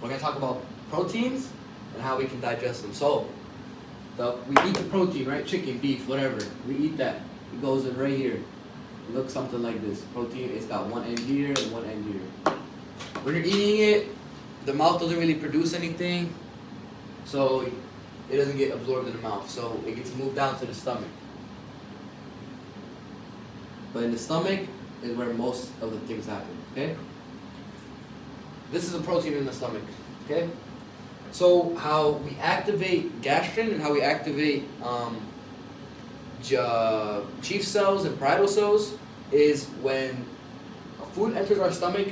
we're gonna talk about proteins and how we can digest them. So, we eat the protein, right? Chicken, beef, whatever. We eat that. It goes in right here. It looks something like this. Protein, it's got one end here and one end here. When you're eating it, the mouth doesn't really produce anything, so it doesn't get absorbed in the mouth. So it gets moved down to the stomach. But in the stomach is where most of the things happen, okay? This is a protein in the stomach, okay? So how we activate gastrin and how we activate chief cells and parietal cells is when food enters our stomach.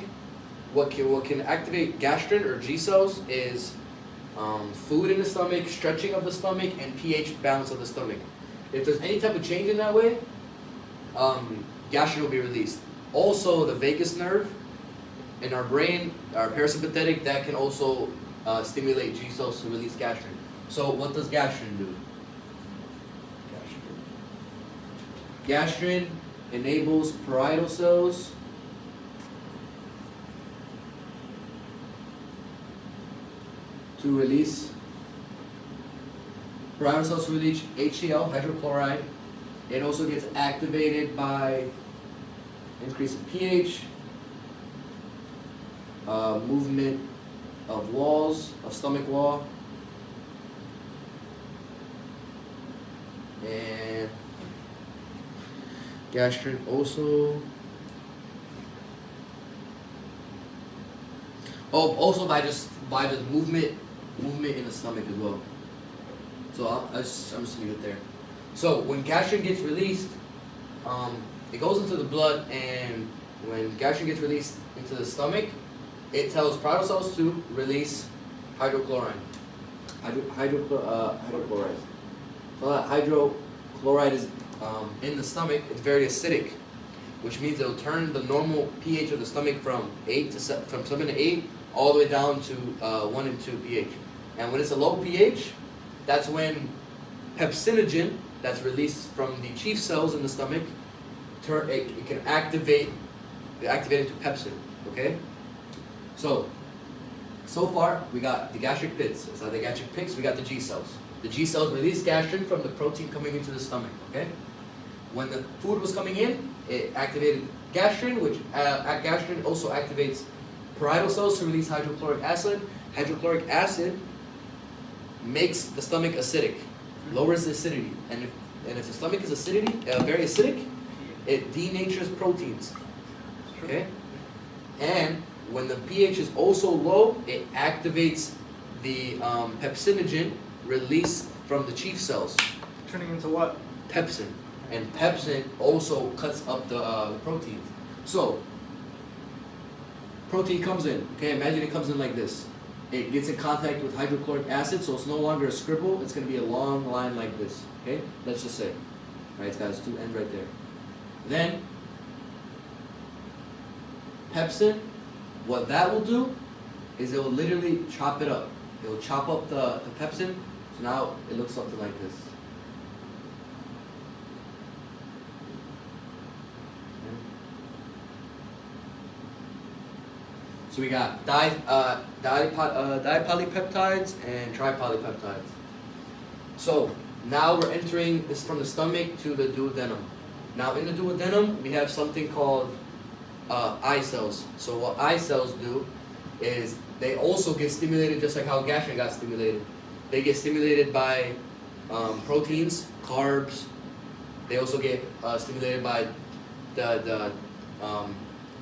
What can activate gastrin or G cells is food in the stomach, stretching of the stomach, and pH balance of the stomach. If there's any type of change in that way, gastrin will be released. Also, the vagus nerve in our brain, our parasympathetic, that can also stimulate G cells to release gastrin. So what does gastrin do? Gastrin enables parietal cells to release HCl, hydrochloride. It also gets activated by increase in pH, movement of walls, of stomach wall, and gastrin also. Oh, also by the movement in the stomach as well. So I'm just leave it there. So when gastrin gets released, it goes into the blood, and when gastrin gets released into the stomach, it tells parietal cells to release hydrochloride. Hydrochloride. So that hydrochloride is in the stomach. It's very acidic, which means it'll turn the normal pH of the stomach from 7 to 8 all the way down to 1 and 2 pH. And when it's a low pH, that's when pepsinogen that's released from the chief cells in the stomach, it can activate into pepsin. Okay. So far we got the gastric pits. Inside the gastric pits, we got the G cells. The G cells release gastrin from the protein coming into the stomach. Okay. When the food was coming in, it activated gastrin, which gastrin also activates parietal cells to release hydrochloric acid. Hydrochloric acid makes the stomach acidic, lowers the acidity, and if the stomach is very acidic, it denatures proteins. Okay, and when the pH is also low, it activates the pepsinogen released from the chief cells. Turning into what? Pepsin. And pepsin also cuts up the proteins. So, protein comes in. Okay, imagine it comes in like this. It gets in contact with hydrochloric acid, so it's no longer a scribble. It's going to be a long line like this. Okay, let's just say. Right, it's got its two ends right there. Then, pepsin, what that will do is it will literally chop it up. It will chop up the pepsin, so now it looks something like this. So we got dipolypeptides and tripolypeptides. So now we're entering this from the stomach to the duodenum. Now in the duodenum, we have something called eye cells. So what eye cells do is they also get stimulated just like how gastrin got stimulated. They get stimulated by proteins, carbs. They also get stimulated by the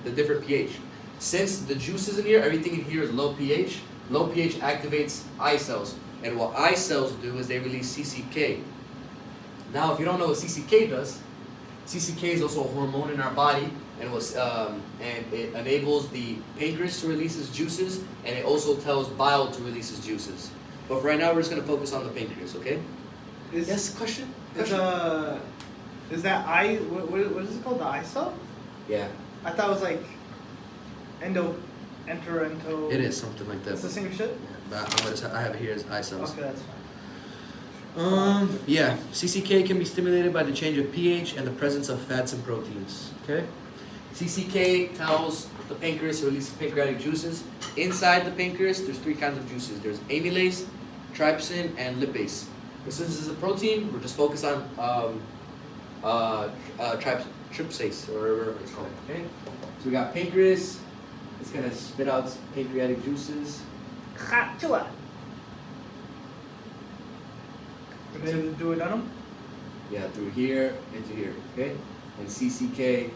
different pH. Since the juice is in here, everything in here is low pH. Low pH activates eye cells. And what eye cells do is they release CCK. Now, if you don't know what CCK does, CCK is also a hormone in our body, and it enables the pancreas to release its juices, and it also tells bile to release its juices. But for right now, we're just going to focus on the pancreas, okay? Yes, question? Is that eye, what is it called, the eye cell? Yeah. I thought it was like ento. It is something like that. It's the same shit? Yeah, but I have it here as eye cells. Okay, that's fine. Yeah, CCK can be stimulated by the change of pH and the presence of fats and proteins. Okay, CCK tells the pancreas to release pancreatic juices. Inside the pancreas, there's three kinds of juices. There's amylase, trypsin, and lipase. But since this is a protein, we're just focused on trypsase, or whatever it's called. Okay. So we got pancreas. It's gonna spit out pancreatic juices. And then do it on them? Yeah, through here into here. Okay. And CCK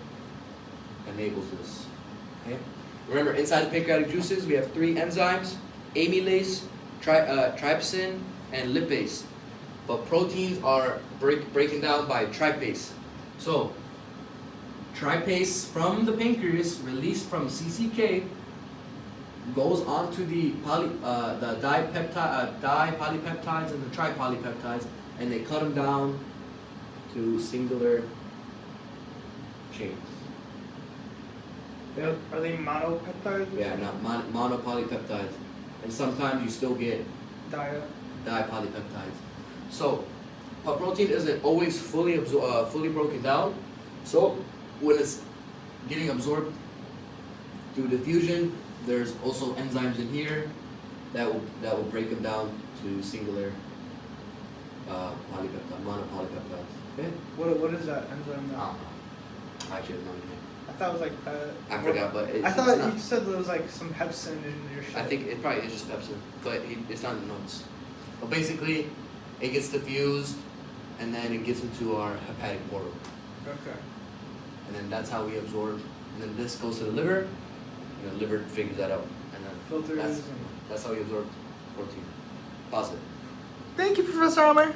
enables this. Okay. Remember, inside the pancreatic juices, we have three enzymes: amylase, trypsin, and lipase. But proteins are breaking down by trypase. So, trypase from the pancreas, released from CCK, goes onto the dipolypeptides and the tripolypeptides, and they cut them down to singular chains. Are they monopeptides? Yeah, not monopolypeptides. And sometimes you still get dipolypeptides. So, a protein isn't always fully broken down. So, when it's getting absorbed through diffusion, there's also enzymes in here that will break them down to singular monopolypeptides. Okay. What is that enzyme I now? don't know. I actually have no idea. I thought it was like. I forgot, but I thought you said there was like some pepsin in your shit. I think it probably is just pepsin, but it's not in the notes. But basically, it gets diffused, and then it gets into our hepatic portal, Okay. and then that's how we absorb. And then this goes to the liver, and the liver figures that out, and then Filters. that's how we absorb protein. Pause it. Thank you, Professor Amr.